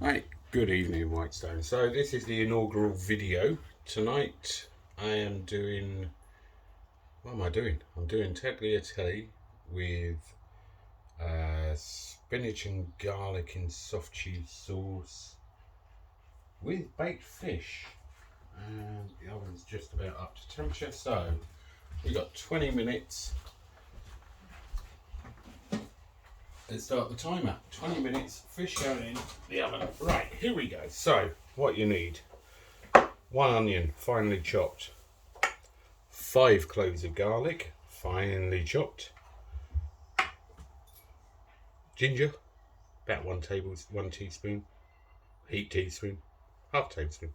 Right, good evening Whitestone. So this is the inaugural video. Tonight I am doing, what am I doing? I'm doing tagliatelle with spinach and garlic in soft cheese sauce with baked fish. And the oven's just about up to temperature, so we've got 20 minutes. Let's start the timer. 20 minutes, fish going in the oven. Right, here we go. So, what you need: 1 onion, finely chopped. 5 cloves of garlic, finely chopped. Ginger, about 1 teaspoon. Heat teaspoon, half tablespoon.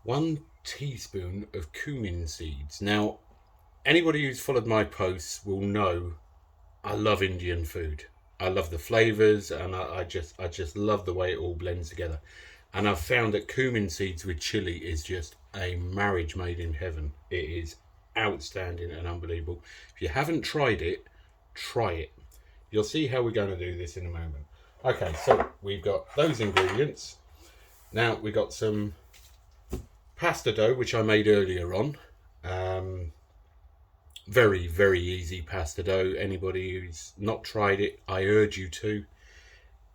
1 teaspoon of cumin seeds. Now, anybody who's followed my posts will know I love Indian food. I love the flavours, and I just love the way it all blends together. And I've found that cumin seeds with chili is just a marriage made in heaven. It is outstanding and unbelievable. If you haven't tried it, try it. You'll see how we're going to do this in a moment. Okay, so we've got those ingredients. Now we've got some pasta dough, which I made earlier on. Very, very easy pasta dough. Anybody who's not tried it, I urge you to.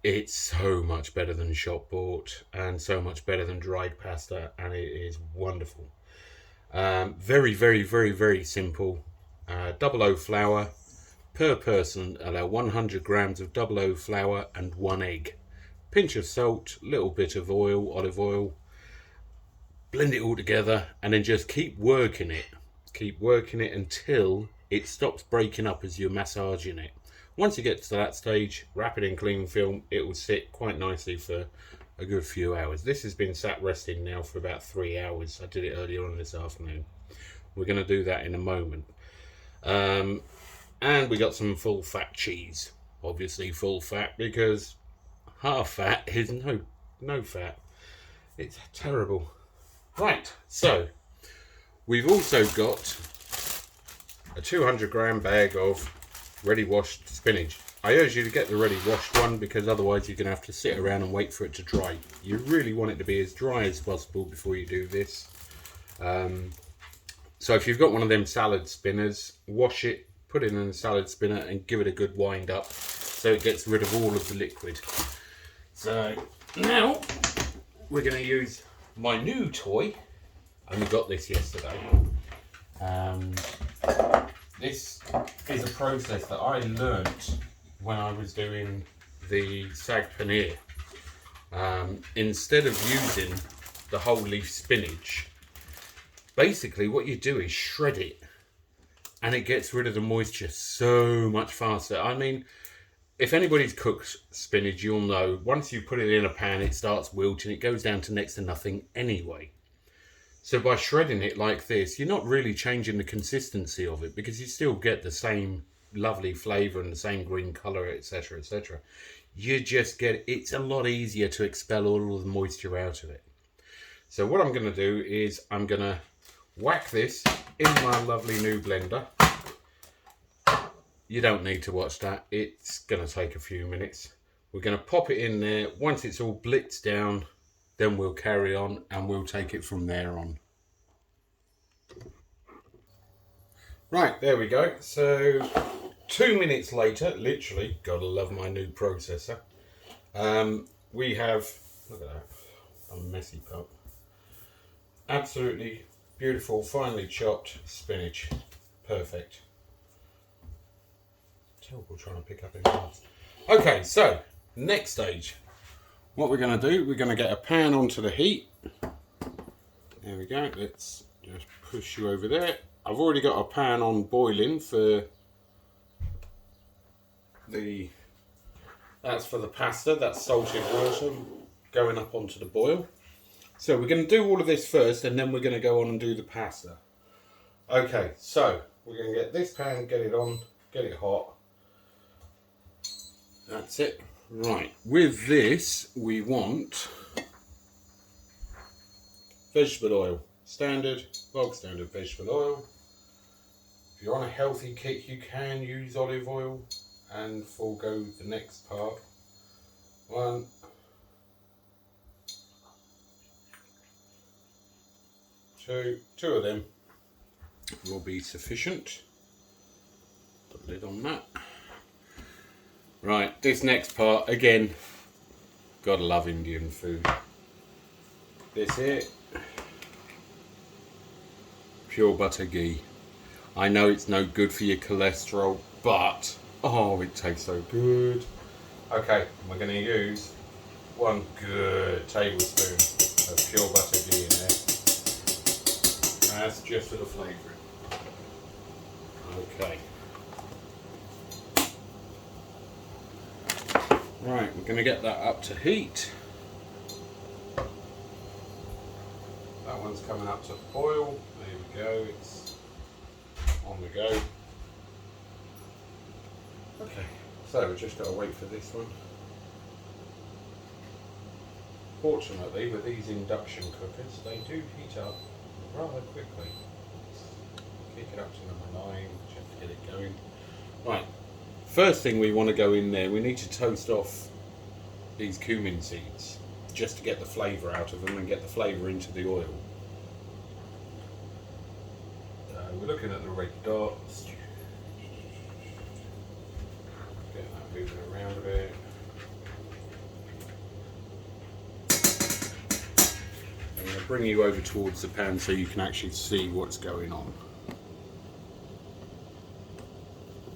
It's so much better than shop bought and so much better than dried pasta, and it is wonderful. Very, very, very, very simple. Double O flour. Per person, allow 100 grams of double O flour and 1 egg. Pinch of salt, little bit of oil, olive oil. Blend it all together and then just keep working it. Keep working it until it stops breaking up as you're massaging it. Once you get to that stage, wrap it in cling film. It will sit quite nicely for a good few hours. This has been sat resting now for about 3 hours. I did it earlier on this afternoon. We're going to do that in a moment. And we got some full fat cheese. Obviously full fat, because half fat is no fat. It's terrible. Right, so we've also got a 200 gram bag of ready washed spinach. I urge you to get the ready washed one, because otherwise you're going to have to sit around and wait for it to dry. You really want it to be as dry as possible before you do this. So if you've got one of them salad spinners, wash it, put it in a salad spinner and give it a good wind up so it gets rid of all of the liquid. So now we're going to use my new toy. I only got this yesterday. This is a process that I learnt when I was doing the sag paneer. Instead of using the whole leaf spinach, basically what you do is shred it, and it gets rid of the moisture so much faster. I mean, if anybody's cooked spinach, you'll know once you put it in a pan, it starts wilting. It goes down to next to nothing anyway. So by shredding it like this, you're not really changing the consistency of it, because you still get the same lovely flavour and the same green colour, etc, etc. You just get, it's a lot easier to expel all of the moisture out of it. So what I'm going to do is I'm going to whack this in my lovely new blender. You don't need to watch that. It's going to take a few minutes. We're going to pop it in there. Once it's all blitzed down, then we'll carry on and we'll take it from there on. Right, there we go. So 2 minutes later, literally, gotta love my new processor. We have, look at that, a messy pup. Absolutely beautiful, finely chopped spinach. Perfect. Terrible trying to pick up in glass. Okay, so next stage. What we're going to do, we're going to get a pan onto the heat. There we go. Let's just push you over there. I've already got a pan on boiling for the, that's for the pasta, that's salted water going up onto the boil. So we're going to do all of this first, and then we're going to go on and do the pasta. Okay, so we're going to get this pan, get it on, get it hot. That's it. Right, with this we want vegetable oil, standard, bog standard vegetable oil. If you're on a healthy kick, you can use olive oil and forego the next part. 1, 2 of them will be sufficient. Put the lid on that. Right, this next part, again, gotta love Indian food. This here, pure butter ghee. I know it's no good for your cholesterol, but oh, it tastes so good. Okay, we're going to use 1 good tablespoon of pure butter ghee in there. That's just for the flavouring. Okay. Right, we're going to get that up to heat. That one's coming up to boil. There we go, it's on the go. Okay, so we've just got to wait for this one. Fortunately, with these induction cookers, they do heat up rather quickly. Kick it up to number 9, just to get it going. Right, first thing we want to go in there, we need to toast off these cumin seeds, just to get the flavour out of them and get the flavour into the oil. We're looking at the red dots. Get that moving around a bit. I'm going to bring you over towards the pan so you can actually see what's going on.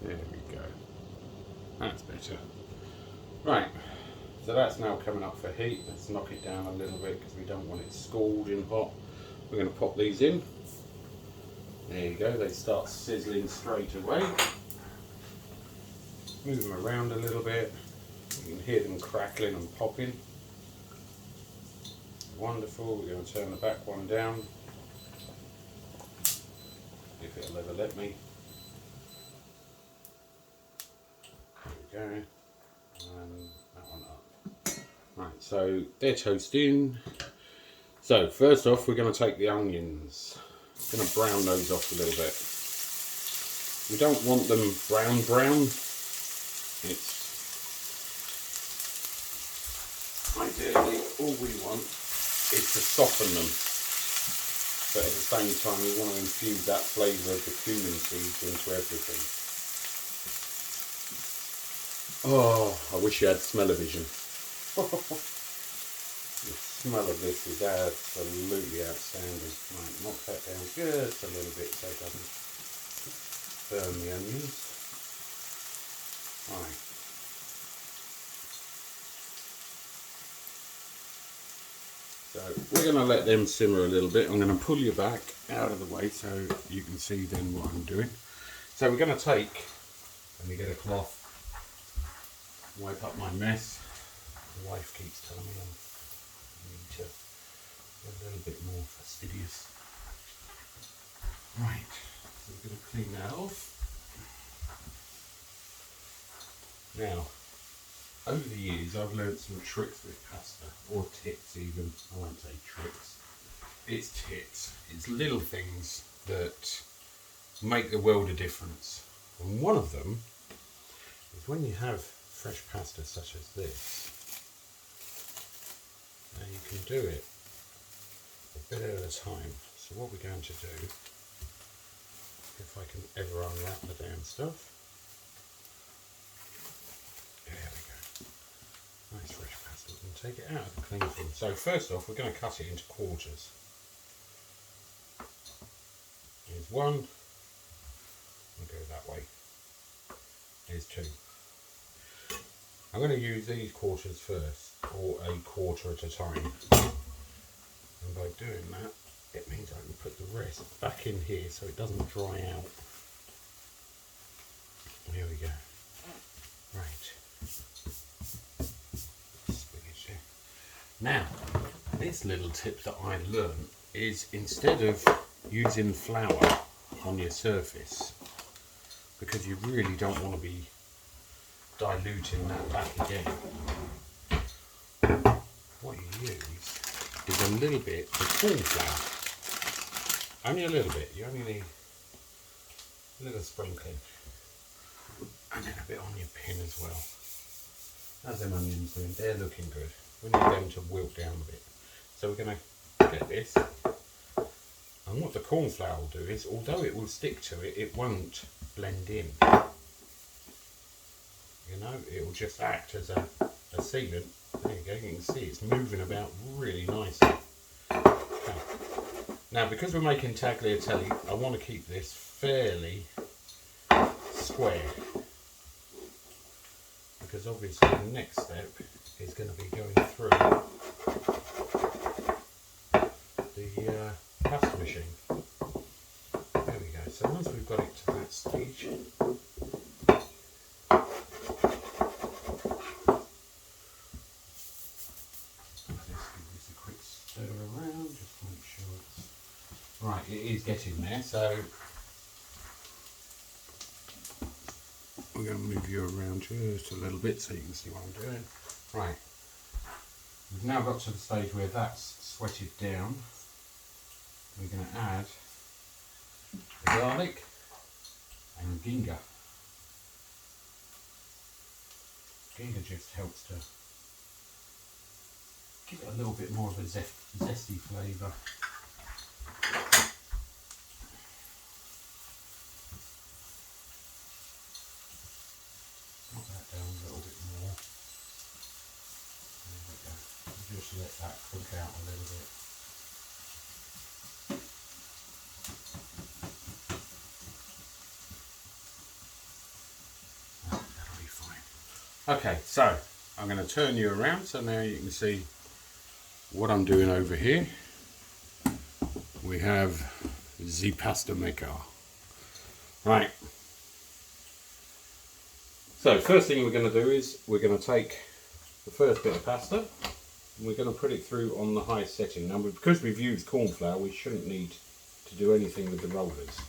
There we go. That's better. Right, so that's now coming up for heat. Let's knock it down a little bit because we don't want it scalding hot. We're going to pop these in. There you go, they start sizzling straight away. Move them around a little bit. You can hear them crackling and popping. Wonderful, we're going to turn the back one down. If it'll ever let me. There we go. And that one up. Right, so they're toasting. So first off, we're going to take the onions. Going to brown those off a little bit. We don't want them brown. It's ideally all we want is to soften them, but at the same time we want to infuse that flavour of the cumin seeds into everything. Oh, I wish you had smell-o-vision. The smell of this is absolutely outstanding. Right, knock that down just a little bit so it doesn't burn the onions. Right. So we're going to let them simmer a little bit. I'm going to pull you back out of the way so you can see then what I'm doing. So we're going to take, let me get a cloth, wipe up my mess. My wife keeps telling me I need to be a little bit more fastidious. Right, so we're going to clean that off. Now, over the years I've learned some tricks with pasta, or tips even. I won't say tricks. It's tips. It's little things that make the world of difference. And one of them is when you have fresh pasta such as this. Now you can do it a bit at a time. So what we're going to do, if I can ever unwrap the damn stuff. There we go. Nice fresh pasta. We can take it out of the cling film. So first off, we're going to cut it into quarters. Here's one. I'll go that way. Here's two. I'm going to use these quarters first, or a quarter at a time. And by doing that, it means I can put the rest back in here so it doesn't dry out. Here we go. Right. Spinach there. Now, this little tip that I learned is instead of using flour on your surface, because you really don't want to be diluting that back again, what you use is a little bit of corn flour. Only a little bit, you only need a little sprinkling, and then a bit on your pin as well. How's them onions doing? They're looking good. We need them to wilt down a bit. So we're going to get this. And what the corn flour will do is, although it will stick to it, it won't blend in. You know, it will just act as a sealant. There you go, you can see it's moving about really nicely. Okay. Now, because we're making tagliatelle, I want to keep this fairly square. Because obviously the next step is going to be going through the pasta machine. There we go. So once we've got it to that stage, right, it is getting there, so we're going to move you around just a little bit so you can see what I'm doing. Right, we've now got to the stage where that's sweated down. We're going to add the garlic and ginger. Ginger just helps to give it a little bit more of a zesty flavour. Knock that down a little bit more. There we go. Just let that cook out a little bit. That'll be fine. Okay, so I'm going to turn you around so now you can see what I'm doing over here. We have the pasta maker. Right. So first thing we're going to do is we're going to take the first bit of pasta and we're going to put it through on the highest setting. Now because we've used corn flour, we shouldn't need to do anything with the rollers.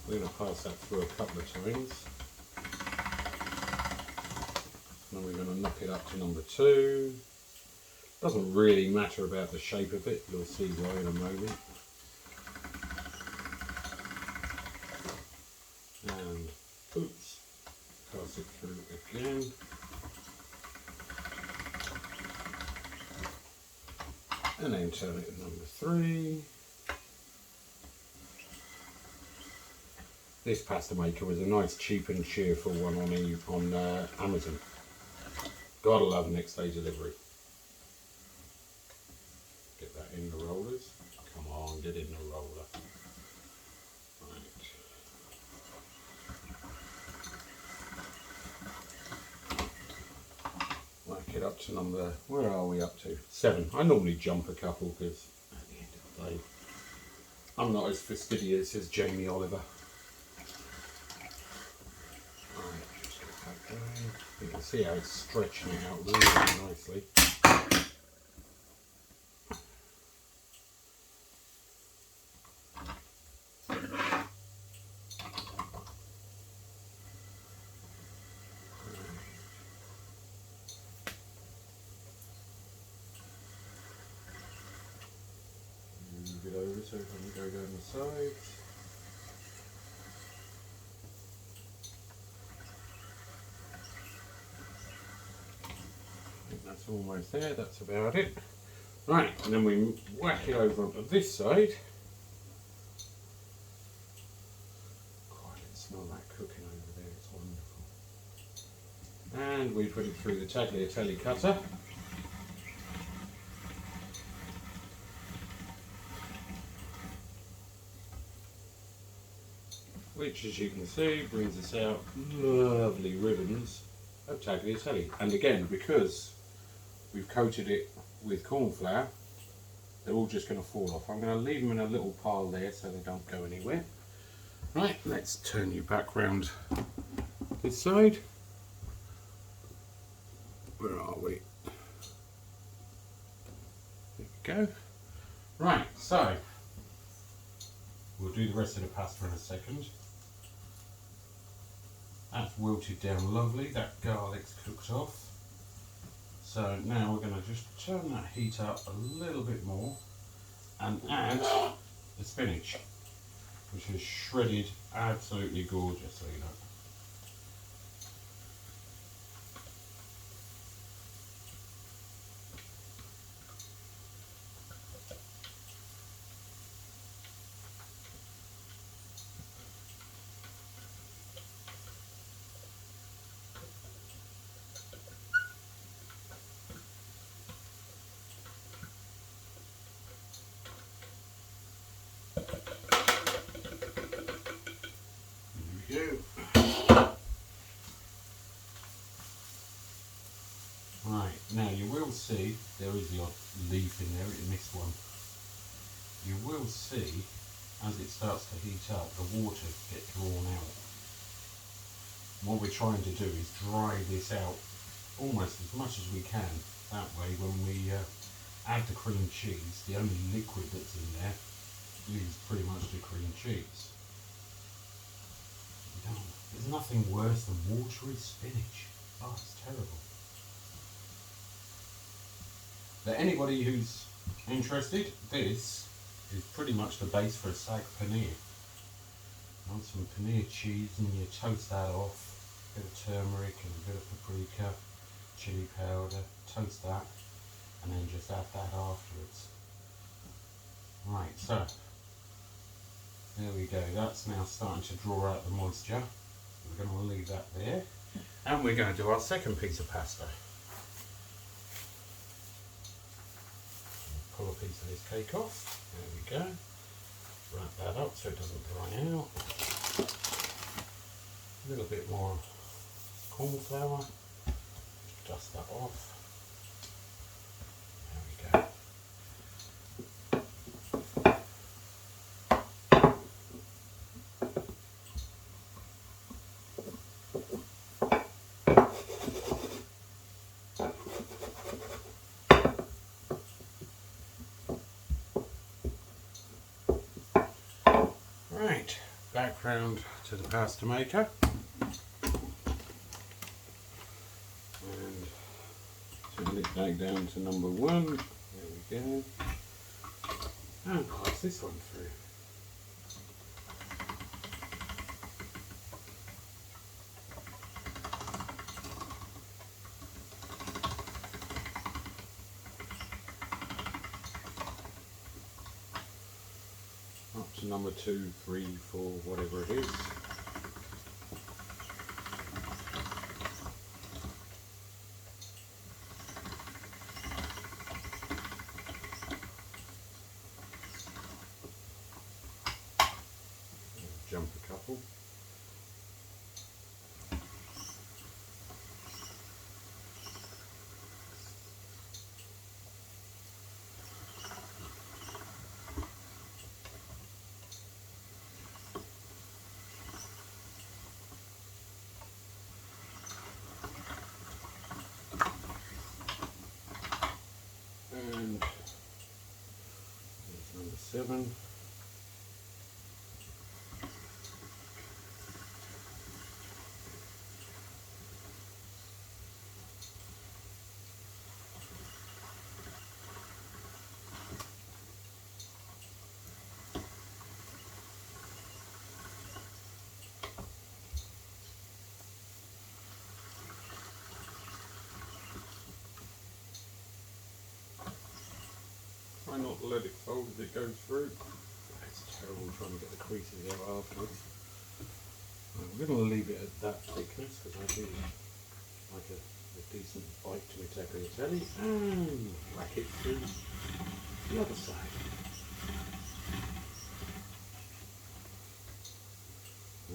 We're going to pass that through a couple of times. Then we're going to knock it up to number 2. Doesn't really matter about the shape of it, you'll see why in a moment. And oops, pass it through again. And then turn it to number 3. This pasta maker was a nice, cheap and cheerful one on Amazon. Gotta love next day delivery. Get that in the rollers. Come on, get in the roller. Right. Work it up to number, where are we up to? 7. I normally jump a couple because at the end of the day, I'm not as fastidious as Jamie Oliver. You can see how it's stretching it out really nicely. Move it over so it doesn't go down the sides. That's almost there, that's about it. Right, and then we whack it over onto this side. God, I can smell that cooking over there, it's wonderful. And we put it through the tagliatelle cutter. Which, as you can see, brings us out lovely ribbons of tagliatelle. And again, because we've coated it with corn flour, they're all just going to fall off. I'm going to leave them in a little pile there so they don't go anywhere. Right, let's turn you back round this side. Where are we? There we go. Right, so we'll do the rest of the pasta in a second. That's wilted down lovely, that garlic's cooked off. So now we're going to just turn that heat up a little bit more and add the spinach. which is shredded, absolutely gorgeous, so you know. There we go. Right, now you will see, there is the odd leaf in there in this one. You will see, as it starts to heat up, the water get drawn out. What we're trying to do is dry this out almost as much as we can. That way when we add the cream cheese, the only liquid that's in there is pretty much the cream cheese. There's nothing worse than watery spinach. Oh, it's terrible. But anybody who's interested, this is pretty much the base for a sag paneer. You want some paneer cheese and you toast that off. A bit of turmeric and a bit of paprika, chili powder, toast that, and then just add that afterwards. Right, so there we go. That's now starting to draw out the moisture. We're going to leave that there, and we're going to do our second piece of pasta. Pull a piece of this cake off. There we go. Wrap that up so it doesn't dry out. A little bit more corn flour. Dust that off. There we go. Right, back round to the pasta maker. And turn it back down to number 1. There we go. And pass this one through. Up to number 2, 3, 4, whatever it is. Jump a couple. And there's number 7. Try not to let it fold as it goes through. It's terrible trying to get the creases out afterwards. Right, we're going to leave it at that thickness because I do like a decent bite to my tagliatelle, and whack it through the other side.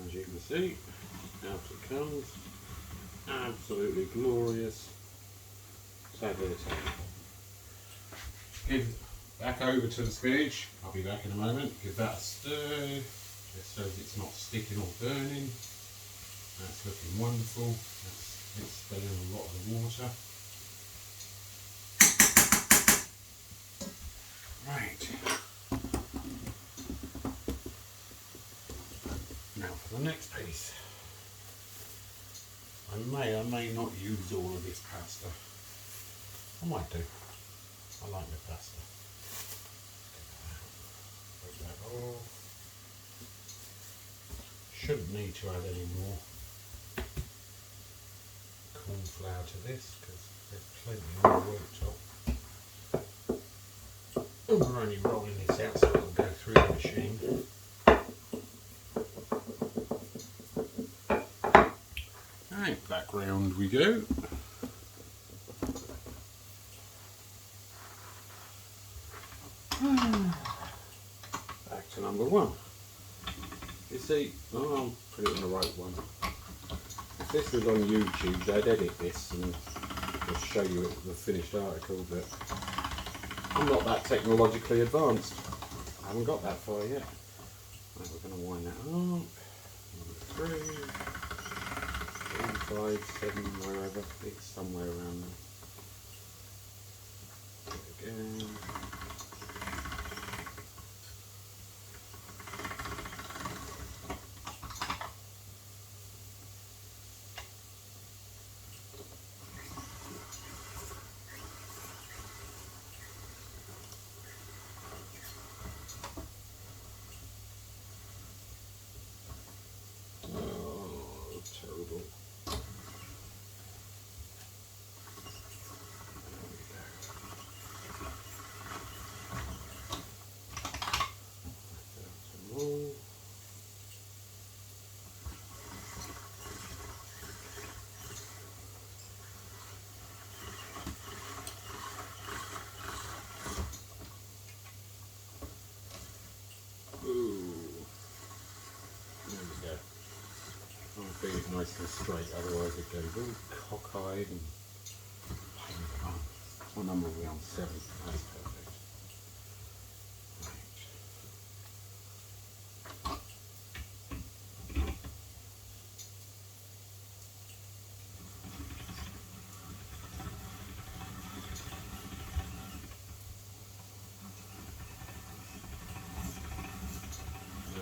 As you can see, out it comes. Absolutely glorious tagliatelle. Give back over to the spinach. I'll be back in a moment. Give that a stir, just so that it's not sticking or burning. That's looking wonderful. It's expelling a lot of the water. Right. Now for the next piece. I may not use all of this pasta. I might do. I like the pasta. Take that off. Shouldn't need to add any more corn flour to this because there's plenty on the worktop. And we're only rolling this out so it'll go through the machine. Right, back round we go. Back to number one. You see, I'll put it on the right one. If this was on YouTube, they'd edit this and just show you the finished article, but I'm not that technologically advanced. I haven't got that far yet. Right, we're going to wind that up. Number 3, 4, 5, 7, wherever. It's somewhere around there. Again. Terrible. Beat it nice and straight, otherwise it goes all cockeyed and what number are we on? 7. That's perfect. Right.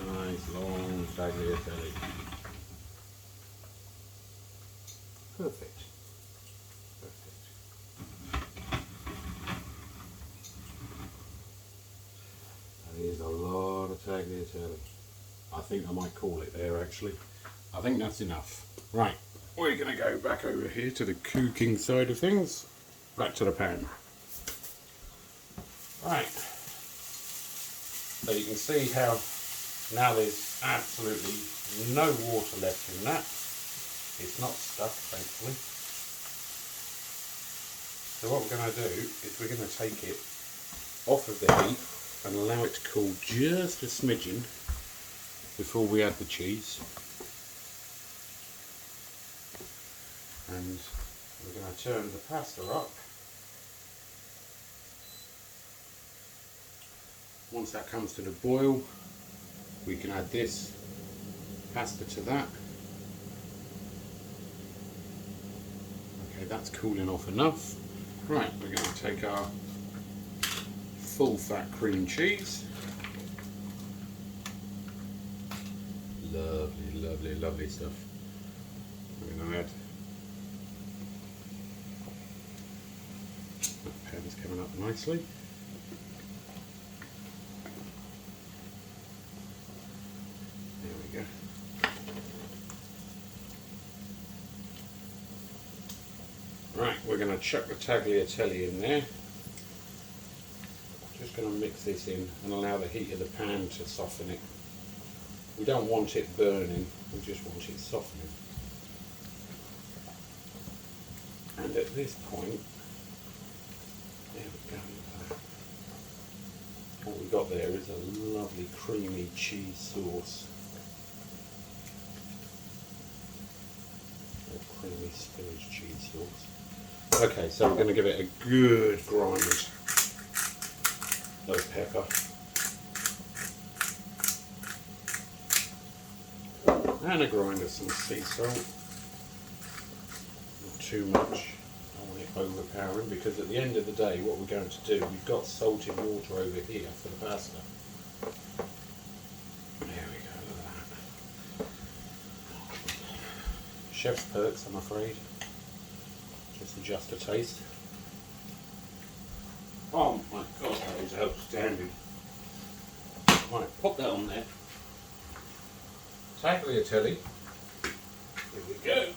Nice long tagliatelle. Perfect. Perfect. That is a lot of tagliatelle. I think I might call it there actually. I think that's enough. Right, we're going to go back over here to the cooking side of things. Back to the pan. Right. So you can see how now there's absolutely no water left in that. It's not stuck, thankfully. So what we're going to do is we're going to take it off of the heat and allow it to cool just a smidgen before we add the cheese. And we're going to turn the pasta up. Once that comes to the boil, we can add this pasta to that. Okay, that's cooling off enough. Right, we're going to take our full fat cream cheese. Lovely, lovely, lovely stuff. We're going to add. That pan's coming up nicely. There we go. Right, we're going to chuck the tagliatelle in there. Just going to mix this in and allow the heat of the pan to soften it. We don't want it burning, we just want it softening. And at this point, there we go. What we've got there is a lovely creamy cheese sauce. Or creamy spinach cheese sauce. Okay, so we're going to give it a good grind of pepper. And a grind of some sea salt. Not too much. I don't want it overpowering because at the end of the day what we're going to do, we've got salted water over here for the pasta. There we go, look at that. Chef's perks, I'm afraid. Just adjust the taste. Oh my god, that is outstanding. Right, pop that on there. Tagliatelle. Here we go.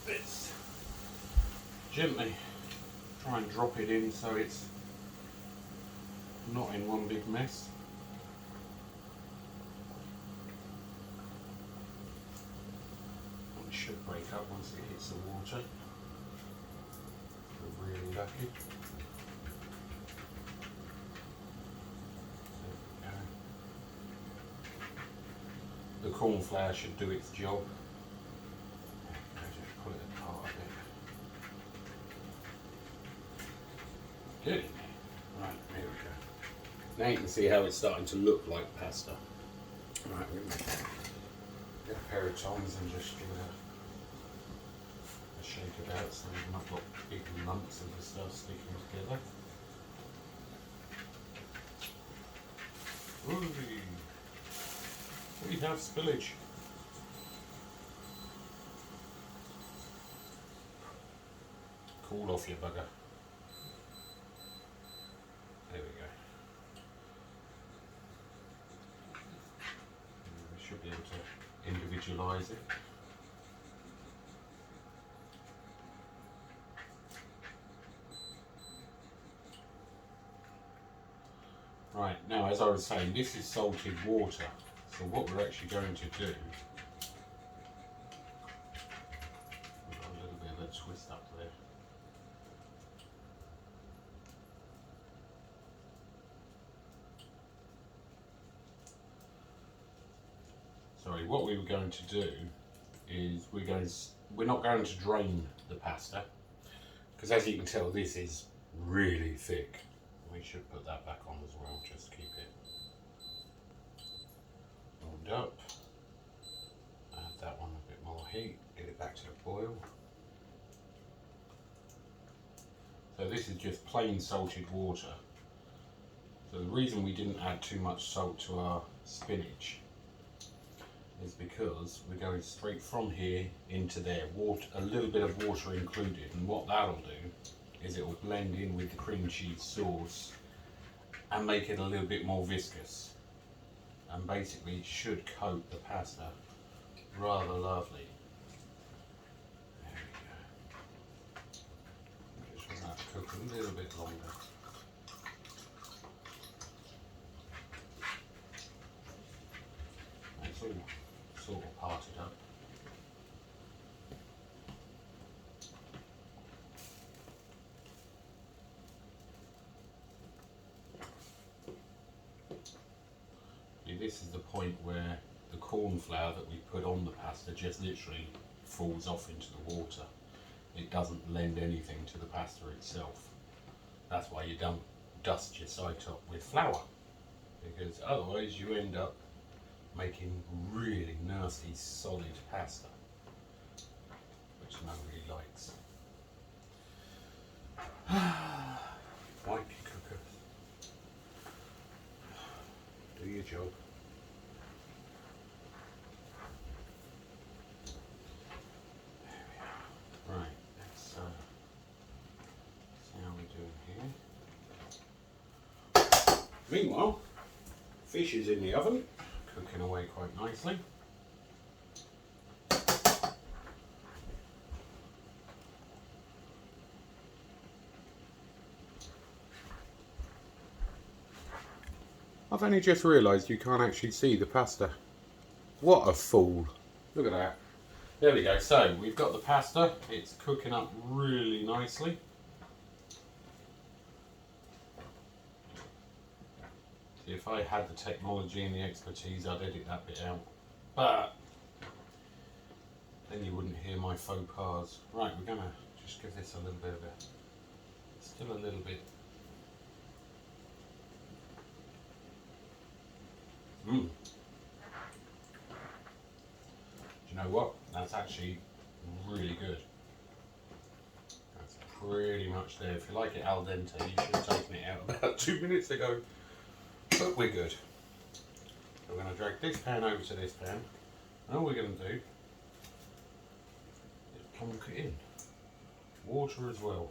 Let's gently try and drop it in so it's not in one big mess. It should break up once it hits the water. We're really lucky. The corn flour should do its job. I'll just pull it apart a bit. Good. Right, here we go. Now you can see how it's starting to look like pasta. Right, we're going to get a pair of tongs and just give it a shake about so we've not got big lumps of the stuff sticking together. Ooh. We have spillage. Cool off your bugger. There we go. We should be able to individualise it. Right, now as I was saying, this is salted water. So what we're actually going to do, we've got a little bit of a twist up there. Sorry, what we were going to do is we're not going to drain the pasta, because as you can tell this is really thick. We should put that back on as well, just keep it warmed up. Add that one a bit more heat, get it back to a boil. So this is just plain salted water. So the reason we didn't add too much salt to our spinach is because we're going straight from here into there, water, a little bit of water included, and what that'll do is it will blend in with the cream cheese sauce and make it a little bit more viscous, and basically it should coat the pasta rather lovely. There we go. Just want that to cook a little bit longer. It's all sort of parted up. This is the point where the corn flour that we put on the pasta just literally falls off into the water. It doesn't lend anything to the pasta itself. That's why you don't dust your side top with flour, because otherwise you end up making really nasty solid pasta, which nobody likes. Wipe your cooker. Do your job. Right, let's see how we're doing here. Meanwhile, fish is in the oven, cooking away quite nicely. I've only just realised you can't actually see the pasta. What a fool. Look at that. There we go. So we've got the pasta. It's cooking up really nicely. If I had the technology and the expertise, I'd edit that bit out. But then you wouldn't hear my faux pas. Right, we're going to just give this a little bit of a... Still a little bit... Do you know what? That's actually really good. That's pretty much there. If you like it al dente, you should have taken it out about 2 minutes ago. But we're good. So we're going to drag this pan over to this pan. And all we're going to do is plonk it in. Water as well.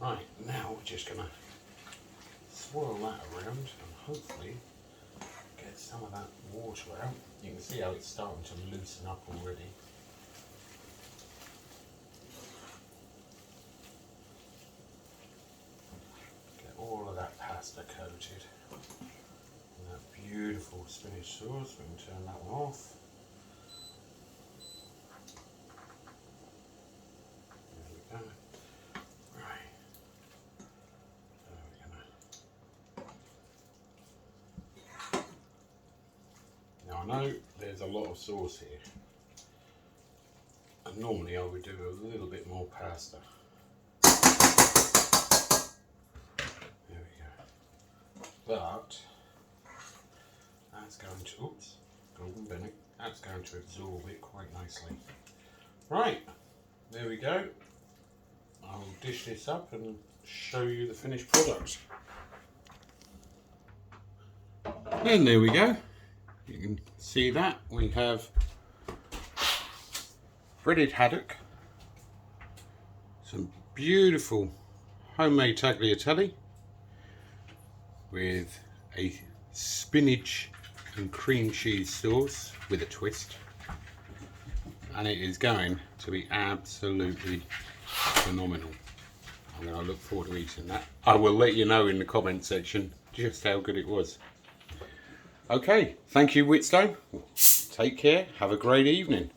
Right, now we're just going to swirl that around and hopefully get some of that water out. You can see how it's starting to loosen up already. Get all of that pasta coated. And that beautiful spinach sauce, we can turn that one off. There we go. Right. Now I know there's a lot of sauce here, and normally I would do a little bit more pasta. There we go. But that's going to, oops, golden Benny, that's going to absorb it quite nicely. Right, there we go. I'll dish this up and show you the finished product. And there we go. You can see that we have breaded haddock, some beautiful homemade tagliatelle with a spinach and cream cheese sauce with a twist, and it is going to be absolutely phenomenal. I'm going to look forward to eating that. I will let you know in the comment section just how good it was. Okay, thank you, Whitstone. Take care, have a great evening.